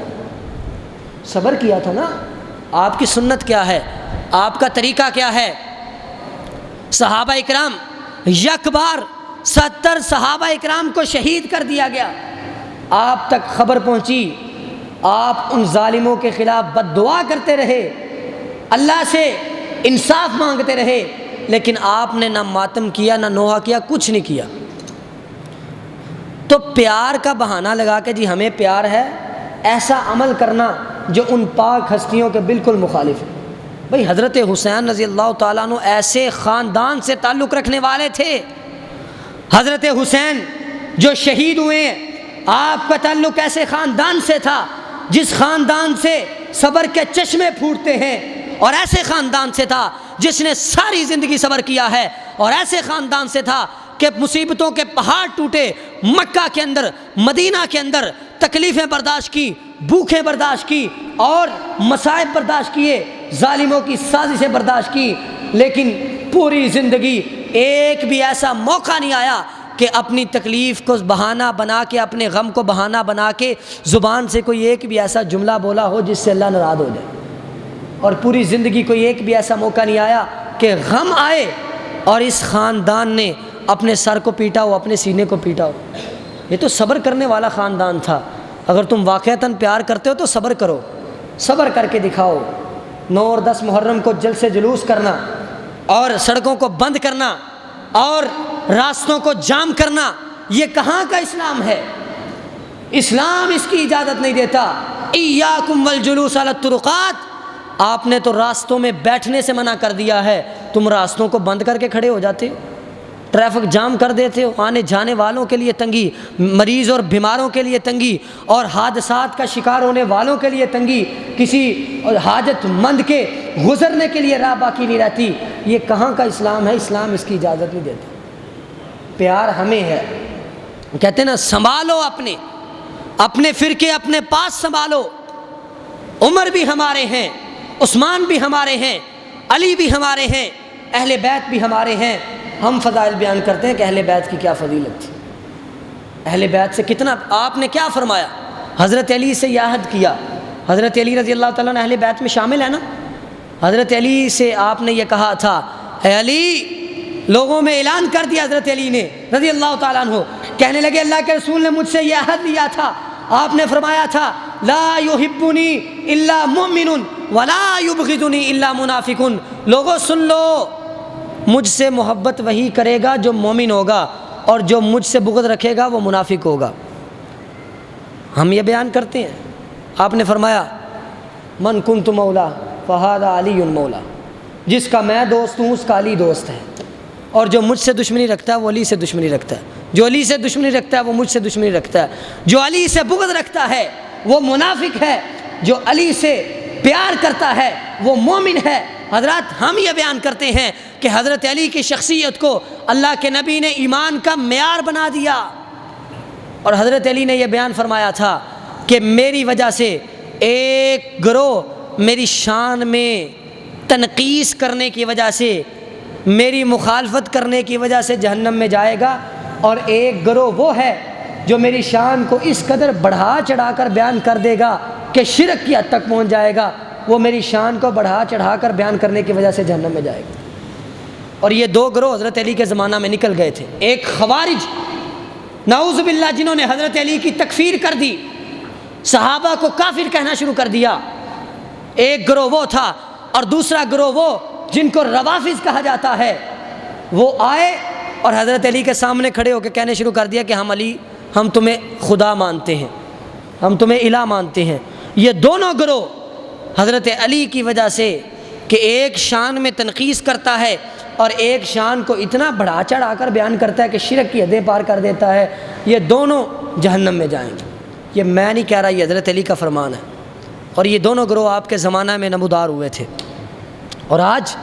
صبر کیا تھا نا۔ آپ کی سنت کیا ہے؟ آپ کا طریقہ کیا ہے؟ صحابہ اکرام یک بار 70 صحابہ اکرام کو شہید کر دیا گیا، آپ تک خبر پہنچی، آپ ان ظالموں کے خلاف بد دعا کرتے رہے، اللہ سے انصاف مانگتے رہے، لیکن آپ نے نہ ماتم کیا، نہ نوحہ کیا، کچھ نہیں کیا۔ تو پیار کا بہانہ لگا کے جی ہمیں پیار ہے، ایسا عمل کرنا جو ان پاک ہستیوں کے بالکل مخالف ہے۔ بھئی حضرت حسین رضی اللہ تعالیٰ عنہ ایسے خاندان سے تعلق رکھنے والے تھے۔ حضرت حسین جو شہید ہوئے ہیں، آپ کا تعلق ایسے خاندان سے تھا جس خاندان سے صبر کے چشمے پھوٹتے ہیں، اور ایسے خاندان سے تھا جس نے ساری زندگی صبر کیا ہے، اور ایسے خاندان سے تھا کہ مصیبتوں کے پہاڑ ٹوٹے، مکہ کے اندر، مدینہ کے اندر تکلیفیں برداشت کی، بھوکیں برداشت کی، اور مصائب برداشت کیے، ظالموں کی سازشیں برداشت کی، لیکن پوری زندگی ایک بھی ایسا موقع نہیں آیا کہ اپنی تکلیف کو بہانہ بنا کے، اپنے غم کو بہانہ بنا کے زبان سے کوئی ایک بھی ایسا جملہ بولا ہو جس سے اللہ ناراض ہو جائے۔ اور پوری زندگی کوئی ایک بھی ایسا موقع نہیں آیا کہ غم آئے اور اس خاندان نے اپنے سر کو پیٹا ہو، اپنے سینے کو پیٹا ہو۔ یہ تو صبر کرنے والا خاندان تھا۔ اگر تم واقعتاً پیار کرتے ہو تو صبر کرو، صبر کر کے دکھاؤ۔ 9 اور 10 محرم کو جلسے جلوس کرنا اور سڑکوں کو بند کرنا اور راستوں کو جام کرنا، یہ کہاں کا اسلام ہے؟ اسلام اس کی اجازت نہیں دیتا۔ ایاکم والجلوس علی الطرقات، آپ نے تو راستوں میں بیٹھنے سے منع کر دیا ہے، تم راستوں کو بند کر کے کھڑے ہو جاتے ہو، ٹریفک جام کر دیتے ہو، آنے جانے والوں کے لیے تنگی، مریض اور بیماروں کے لیے تنگی، اور حادثات کا شکار ہونے والوں کے لیے تنگی، کسی حاجت مند کے گزرنے کے لیے راہ باقی نہیں رہتی۔ یہ کہاں کا اسلام ہے؟ اسلام اس کی اجازت نہیں دیتا۔ پیار ہمیں ہے، کہتے ہیں نا سنبھالو اپنے فرقے اپنے پاس سنبھالو۔ عمر بھی ہمارے ہیں، عثمان بھی ہمارے ہیں، علی بھی ہمارے ہیں، اہل بیت بھی ہمارے ہیں۔ ہم فضائل بیان کرتے ہیں کہ اہل بیت کی کیا فضیلت تھی، اہل بیت سے کتنا آپ نے کیا فرمایا۔ حضرت علی سے یہ عہد کیا، حضرت علی رضی اللہ تعالیٰ عنہ اہل بیت میں شامل ہے نا۔ حضرت علی سے آپ نے یہ کہا تھا، اے علی، لوگوں میں اعلان کر دیا حضرت علی نے رضی اللہ تعالیٰ عنہ، کہنے لگے اللہ کے رسول نے مجھ سے یہ عہد لیا تھا، آپ نے فرمایا تھا لا یحبنی الا مؤمن ولا یبغضنی الا منافق۔ لوگوں سن لو، مجھ سے محبت وہی کرے گا جو مومن ہوگا، اور جو مجھ سے بغض رکھے گا وہ منافق ہوگا۔ ہم یہ بیان کرتے ہیں، آپ نے فرمایا من کنت مولا فہذا علی مولا، جس کا میں دوست ہوں اس کا علی دوست ہے، اور جو مجھ سے دشمنی رکھتا ہے وہ علی سے دشمنی رکھتا ہے، جو علی سے دشمنی رکھتا ہے وہ مجھ سے دشمنی رکھتا ہے، جو علی سے بغض رکھتا ہے وہ منافق ہے، جو علی سے پیار کرتا ہے وہ مومن ہے۔ حضرات ہم یہ بیان کرتے ہیں کہ حضرت علی کی شخصیت کو اللہ کے نبی نے ایمان کا معیار بنا دیا، اور حضرت علی نے یہ بیان فرمایا تھا کہ میری وجہ سے ایک گروہ میری شان میں تنقیص کرنے کی وجہ سے، میری مخالفت کرنے کی وجہ سے جہنم میں جائے گا، اور ایک گروہ وہ ہے جو میری شان کو اس قدر بڑھا چڑھا کر بیان کر دے گا کہ شرک کی حد تک پہنچ جائے گا، وہ میری شان کو بڑھا چڑھا کر بیان کرنے کی وجہ سے جہنم میں جائے گا۔ اور یہ 2 گروہ حضرت علی کے زمانہ میں نکل گئے تھے، ایک خوارج نعوذ باللہ جنہوں نے حضرت علی کی تکفیر کر دی، صحابہ کو کافر کہنا شروع کر دیا، ایک گروہ وہ تھا، اور دوسرا گروہ وہ جن کو روافض کہا جاتا ہے، وہ آئے اور حضرت علی کے سامنے کھڑے ہو کے کہنے شروع کر دیا کہ ہم تمہیں خدا مانتے ہیں، ہم تمہیں الہ مانتے ہیں۔ یہ دونوں گروہ حضرت علی کی وجہ سے کہ ایک شان میں تنقیص کرتا ہے اور ایک شان کو اتنا بڑھا چڑھا کر بیان کرتا ہے کہ شرک کی حدیں پار کر دیتا ہے، یہ دونوں جہنم میں جائیں گے۔ یہ میں نہیں کہہ رہا، یہ حضرت علی کا فرمان ہے، اور یہ دونوں گروہ آپ کے زمانہ میں نمودار ہوئے تھے۔ اور آج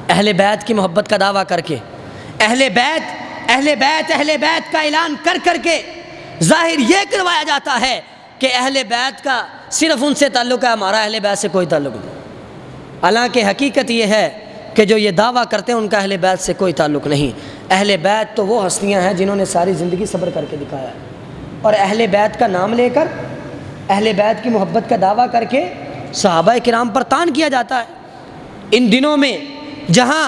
اہل بیت کی محبت کا دعویٰ کر کے، اہل بیت کا اعلان کر کے ظاہر یہ کروایا جاتا ہے کہ اہل بیت کا صرف ان سے تعلق ہے، ہمارا اہل بیت سے کوئی تعلق نہیں۔ حالانکہ حقیقت یہ ہے کہ جو یہ دعویٰ کرتے ہیں ان کا اہل بیت سے کوئی تعلق نہیں۔ اہل بیت تو وہ ہستیاں ہیں جنہوں نے ساری زندگی صبر کر کے دکھایا ہے، اور اہل بیت کا نام لے کر، اہل بیت کی محبت کا دعویٰ کر کے صحابہ کرام پر طعن کیا جاتا ہے۔ ان دنوں میں جہاں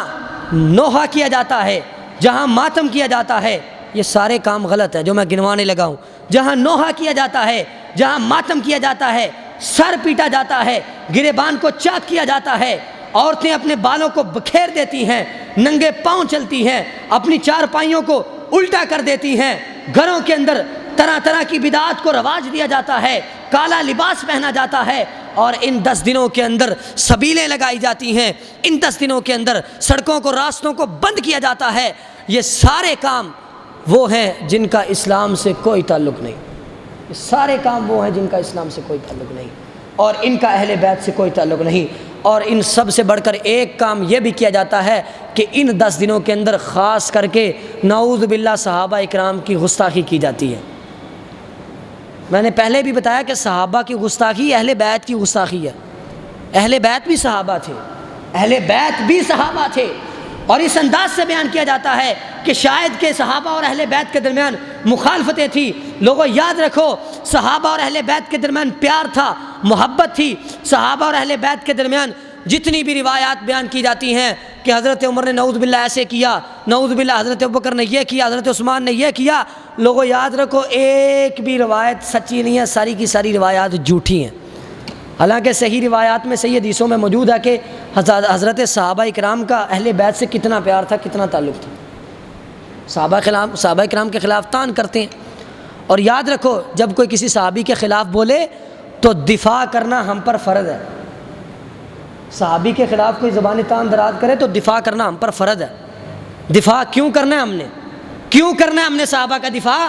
نوحہ کیا جاتا ہے، جہاں ماتم کیا جاتا ہے، یہ سارے کام غلط ہیں جو میں گنوانے لگا ہوں۔ جہاں نوحہ کیا جاتا ہے، جہاں ماتم کیا جاتا ہے، سر پیٹا جاتا ہے، گریبان کو چاک کیا جاتا ہے، عورتیں اپنے بالوں کو بکھیر دیتی ہیں، ننگے پاؤں چلتی ہیں، اپنی چارپائیوں کو الٹا کر دیتی ہیں، گھروں کے اندر طرح طرح کی بدعات کو رواج دیا جاتا ہے، کالا لباس پہنا جاتا ہے، اور ان 10 دنوں کے اندر سبیلیں لگائی جاتی ہیں، ان 10 دنوں کے اندر سڑکوں کو، راستوں کو بند کیا جاتا ہے، یہ سارے کام وہ ہیں جن کا اسلام سے کوئی تعلق نہیں، یہ سارے کام وہ ہیں جن کا اسلام سے کوئی تعلق نہیں، اور ان کا اہل بیت سے کوئی تعلق نہیں۔ اور ان سب سے بڑھ کر ایک کام یہ بھی کیا جاتا ہے کہ ان 10 دنوں کے اندر خاص کر کے نعوذ باللہ صحابہ اکرام کی گستاخی کی جاتی ہے۔ میں نے پہلے بھی بتایا کہ صحابہ کی گستاخی اہل بیت کی گستاخی ہے، اہل بیت بھی صحابہ تھے، اہل بیت بھی صحابہ تھے، اور اس انداز سے بیان کیا جاتا ہے کہ شاید کہ صحابہ اور اہل بیت کے درمیان مخالفتیں تھیں۔ لوگوں یاد رکھو، صحابہ اور اہل بیت کے درمیان پیار تھا، محبت تھی۔ صحابہ اور اہل بیت کے درمیان جتنی بھی روایات بیان کی جاتی ہیں کہ حضرت عمر نے نعوذ باللہ ایسے کیا، نعوذ باللہ حضرت ابوبکر نے یہ کیا، حضرت عثمان نے یہ کیا، لوگوں یاد رکھو ایک بھی روایت سچی نہیں ہے، ساری کی ساری روایات جھوٹی ہیں۔ حالانکہ صحیح روایات میں، صحیح حدیثوں میں موجود ہے کہ حضرت صحابہ اکرام کا اہل بیت سے کتنا پیار تھا، کتنا تعلق تھا۔ صحابہ اکرام کے خلاف طعن کرتے ہیں، اور یاد رکھو جب کوئی کسی صحابی کے خلاف بولے تو دفاع کرنا ہم پر فرض ہے۔ صحابی کے خلاف کوئی زبانی طعن دراز کرے تو دفاع کرنا ہم پر فرض ہے۔ دفاع کیوں کرنا ہے ہم نے؟ کیوں کرنا ہے ہم نے صحابہ کا دفاع؟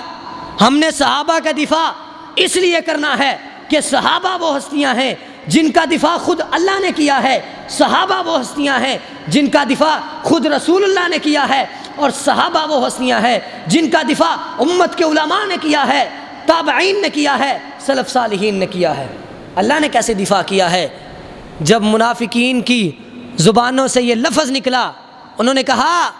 ہم نے صحابہ کا دفاع اس لیے کرنا ہے کہ صحابہ وہ ہستیاں ہیں جن کا دفاع خود اللہ نے کیا ہے، صحابہ وہ ہستیاں ہیں جن کا دفاع خود رسول اللہ نے کیا ہے، اور صحابہ وہ ہستیاں ہیں جن کا دفاع امت کے علماء نے کیا ہے، تابعین نے کیا ہے، سلف صالحین نے کیا ہے۔ اللہ نے کیسے دفاع کیا ہے؟ جب منافقین کی زبانوں سے یہ لفظ نکلا، انہوں نے کہا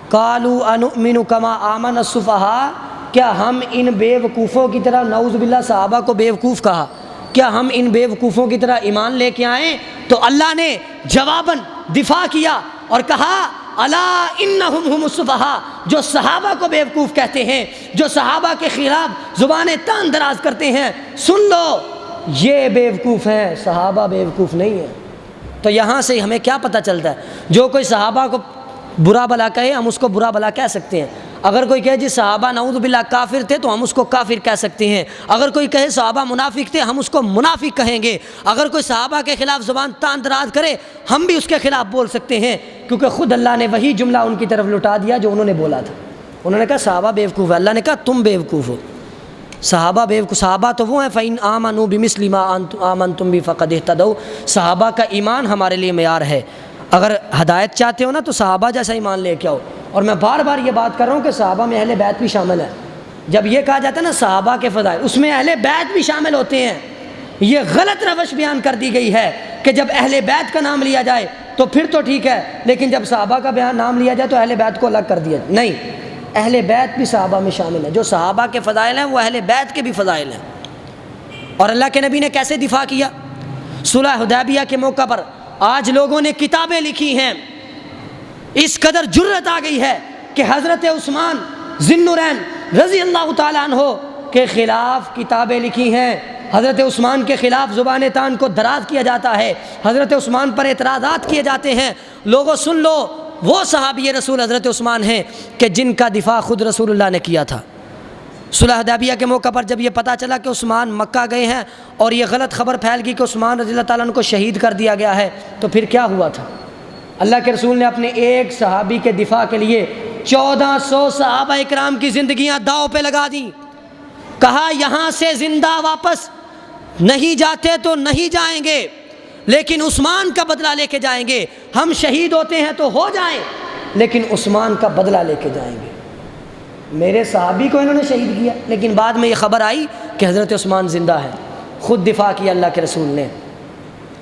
قالوا انؤمن کما آمن السفہاء، کیا ہم ان بے وقوفوں کی طرح، نعوذ باللہ صحابہ کو بے وقوف کہا، کیا ہم ان بے وقوفوں کی طرح ایمان لے کے آئیں؟ تو اللہ نے جواباً دفاع کیا اور کہا الا انہم هم السفہاء، جو صحابہ کو بے وقوف کہتے ہیں، جو صحابہ کے خلاف زبانیں تان دراز کرتے ہیں، سن لو یہ بے وقوف ہیں، صحابہ بے وقوف نہیں ہیں۔ تو یہاں سے ہمیں کیا پتہ چلتا ہے؟ جو کوئی صحابہ کو برا بلا کہے ہم اس کو برا بلا کہہ سکتے ہیں۔ اگر کوئی کہے جی صحابہ نعوذ باللہ کافر تھے تو ہم اس کو کافر کہہ سکتے ہیں۔ اگر کوئی کہے صحابہ منافق تھے ہم اس کو منافق کہیں گے۔ اگر کوئی صحابہ کے خلاف زبان تان دراز کرے ہم بھی اس کے خلاف بول سکتے ہیں، کیونکہ خود اللہ نے وہی جملہ ان کی طرف لوٹا دیا جو انہوں نے بولا تھا۔ انہوں نے کہا صحابہ بے وقوف ہے، اللہ نے کہا تم بے وقوف ہو۔ صحابہ بے وقوف، صحابہ تو وہ ہیں فَإِنْ آمَنُوا بِمِثْلِ مَا آمَنْتُمْ بِهِ فَقَدِ اهْتَدَوْا، صحابہ کا ایمان ہمارے لیے معیار ہے۔ اگر ہدایت چاہتے ہو نا تو صحابہ جیسا ایمان لے کے آؤ۔ اور میں بار بار یہ بات کر رہا ہوں کہ صحابہ میں اہل بیت بھی شامل ہے۔ جب یہ کہا جاتا ہے نا صحابہ کے فضائل، اس میں اہل بیت بھی شامل ہوتے ہیں۔ یہ غلط روش بیان کر دی گئی ہے کہ جب اہل بیت کا نام لیا جائے تو پھر تو ٹھیک ہے، لیکن جب صحابہ کا بیان نام لیا جائے تو اہل بیت کو الگ کر دیا جائے۔ نہیں، اہل بیت بھی صحابہ میں شامل ہے۔ جو صحابہ کے فضائل ہیں وہ اہل بیت کے بھی فضائل ہیں۔ اور اللہ کے نبی نے کیسے دفاع کیا؟ صلح حدیبیہ کے موقع پر آج لوگوں نے کتابیں لکھی ہیں، اس قدر جرت آ گئی ہے کہ حضرت عثمان ذی النورین رضی اللہ تعالیٰ عنہ کے خلاف کتابیں لکھی ہیں۔ حضرت عثمان کے خلاف زبان تان کو دراز کیا جاتا ہے، حضرت عثمان پر اعتراضات کیے جاتے ہیں۔ لوگوں سن لو، وہ صحابی رسول حضرت عثمان ہیں کہ جن کا دفاع خود رسول اللہ نے کیا تھا۔ صلح حدیبیہ کے موقع پر جب یہ پتہ چلا کہ عثمان مکہ گئے ہیں اور یہ غلط خبر پھیل گئی کہ عثمان رضی اللہ تعالیٰ عنہ کو شہید کر دیا گیا ہے، تو پھر کیا ہوا تھا؟ اللہ کے رسول نے اپنے ایک صحابی کے دفاع کے لیے 1400 صحابہ اکرام کی زندگیاں داؤ پہ لگا دیں۔ کہا یہاں سے زندہ واپس نہیں جاتے تو نہیں جائیں گے، لیکن عثمان کا بدلہ لے کے جائیں گے۔ ہم شہید ہوتے ہیں تو ہو جائیں، لیکن عثمان کا بدلہ لے کے جائیں گے۔ میرے صحابی کو انہوں نے شہید کیا، لیکن بعد میں یہ خبر آئی کہ حضرت عثمان زندہ ہے۔ خود دفاع کیا اللہ کے رسول نے،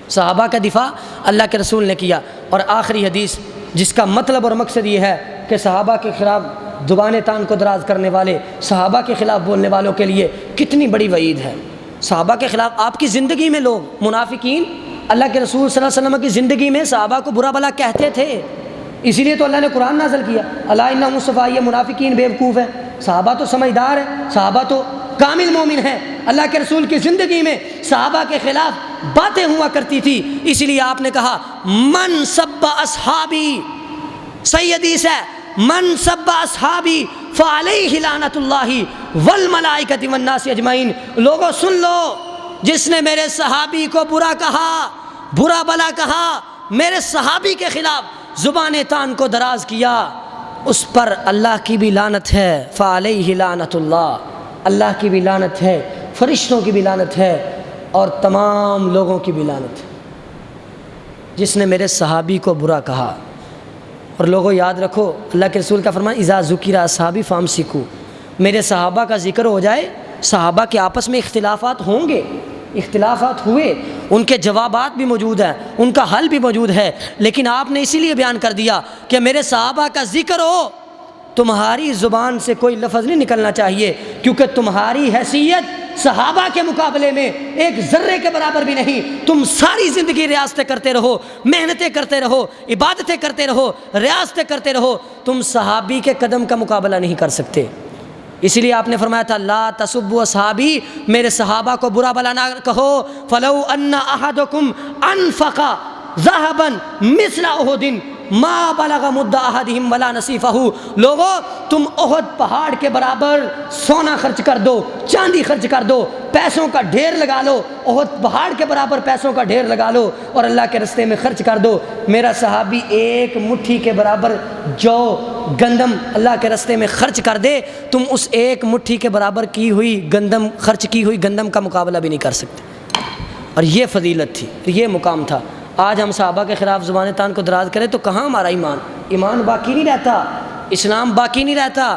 صحابہ کا دفاع اللہ کے رسول نے کیا۔ اور آخری حدیث جس کا مطلب اور مقصد یہ ہے کہ صحابہ کے خلاف زبان تان کو دراز کرنے والے، صحابہ کے خلاف بولنے والوں کے لیے کتنی بڑی وعید ہے۔ صحابہ کے خلاف آپ کی زندگی میں لوگ منافقین اللہ کے رسول صلی اللہ علیہ وسلم کی زندگی میں صحابہ کو برا بھلا کہتے تھے، اسی لیے تو اللہ نے قرآن نازل کیا الا انہم مصطفیٰ، یہ منافقین بیوقوف ہیں، صحابہ تو سمجھدار ہیں، صحابہ تو کامل مومن ہیں۔ اللہ کے رسول کی زندگی میں صحابہ کے خلاف باتیں ہوا کرتی تھی، اسی لیے آپ نے کہا من سب اصحابی، صحیح حدیث ہے، من سب اصحابی فعلیہ لعنت اللہ والملائکۃ والناس اجمعین۔ لوگوں سن لو، جس نے میرے صحابی کو برا کہا، برا بلا کہا، میرے صحابی کے خلاف زبان تان کو دراز کیا، اس پر اللہ کی بھی لعنت ہے، فعلیہ لعنت اللہ، اللہ کی بھی لعنت ہے، فرشتوں کی بھی لعنت ہے، اور تمام لوگوں کی بھی لعنت ہے جس نے میرے صحابی کو برا کہا۔ اور لوگوں یاد رکھو، اللہ کے رسول کا فرمان اذا ذکر اصحابی فامسکوا، میرے صحابہ کا ذکر ہو جائے، صحابہ کے آپس میں اختلافات ہوں گے، اختلافات ہوئے، ان کے جوابات بھی موجود ہیں، ان کا حل بھی موجود ہے، لیکن آپ نے اسی لیے بیان کر دیا کہ میرے صحابہ کا ذکر ہو، تمہاری زبان سے کوئی لفظ نہیں نکلنا چاہیے، کیونکہ تمہاری حیثیت صحابہ کے مقابلے میں ایک ذرے کے برابر بھی نہیں۔ تم ساری زندگی ریاستیں کرتے رہو، محنتیں کرتے رہو، عبادتیں کرتے رہو، ریاستیں کرتے رہو، تم صحابی کے قدم کا مقابلہ نہیں کر سکتے۔ اسی لیے آپ نے فرمایا تھا لا تسبوا اصحابی، میرے صحابہ کو برا بلا نہ کہو، فلو ان احدکم انفق ذهبا مثل احد ما بلغ مد احدهم ولا نصیفہ۔ لوگوں تم احد پہاڑ کے برابر سونا خرچ کر دو، چاندی خرچ کر دو، پیسوں کا ڈھیر لگا لو، احد پہاڑ کے برابر پیسوں کا ڈھیر لگا لو اور اللہ کے راستے میں خرچ کر دو، میرا صحابی ایک مٹھی کے برابر جو گندم اللہ کے راستے میں خرچ کر دے، تم اس ایک مٹھی کے برابر کی ہوئی گندم، خرچ کی ہوئی گندم کا مقابلہ بھی نہیں کر سکتے۔ اور یہ فضیلت تھی، یہ مقام تھا۔ آج ہم صحابہ کے خلاف زبان تان کو دراز کریں تو کہاں ہمارا ایمان؟ ایمان باقی نہیں رہتا، اسلام باقی نہیں رہتا۔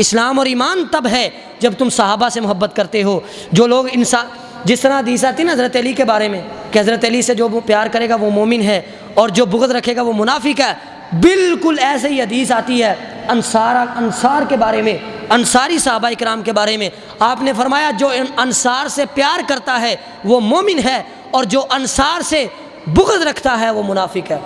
اسلام اور ایمان تب ہے جب تم صحابہ سے محبت کرتے ہو۔ جو لوگ انسان، جس طرح حدیث آتی ہے نا حضرت علی کے بارے میں کہ حضرت علی سے جو پیار کرے گا وہ مومن ہے اور جو بغض رکھے گا وہ منافق ہے، بالکل ایسے ہی حدیث آتی ہے انصار کے بارے میں، انصاری صحابہ کرام کے بارے میں۔ آپ نے فرمایا جو انصار سے پیار کرتا ہے وہ مومن ہے اور جو انصار سے بغض رکھتا ہے وہ منافق ہے۔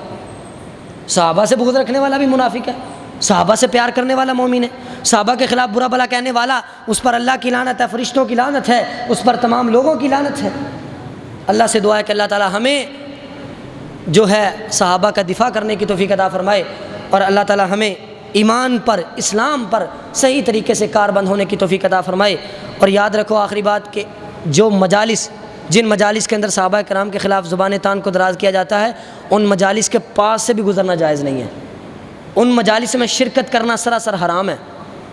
صحابہ سے بغض رکھنے والا بھی منافق ہے، صحابہ سے پیار کرنے والا مومن ہے، صحابہ کے خلاف برا بلا کہنے والا، اس پر اللہ کی لعنت ہے، فرشتوں کی لعنت ہے، اس پر تمام لوگوں کی لعنت ہے۔ اللہ سے دعا ہے کہ اللہ تعالی ہمیں جو ہے صحابہ کا دفاع کرنے کی توفیق عطا فرمائے، اور اللہ تعالی ہمیں ایمان پر، اسلام پر صحیح طریقے سے کاربند ہونے کی توفیق عطا فرمائے۔ اور یاد رکھو آخری بات کہ جو مجالس، جن مجالس کے اندر صحابہ کرام کے خلاف زبان تان کو دراز کیا جاتا ہے، ان مجالس کے پاس سے بھی گزرنا جائز نہیں ہے۔ ان مجالس میں شرکت کرنا سراسر حرام ہے،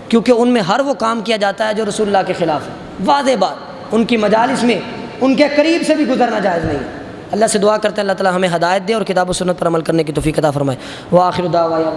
کیونکہ ان میں ہر وہ کام کیا جاتا ہے جو رسول اللہ کے خلاف ہے۔ واضح بات، ان کی مجالس میں ان کے قریب سے بھی گزرنا جائز نہیں ہے۔ اللہ سے دعا کرتے ہیں اللہ تعالی ہمیں ہدایت دے اور کتاب و سنت پر عمل کرنے کی توفیق عطا فرمائے۔ وآخر دعوانا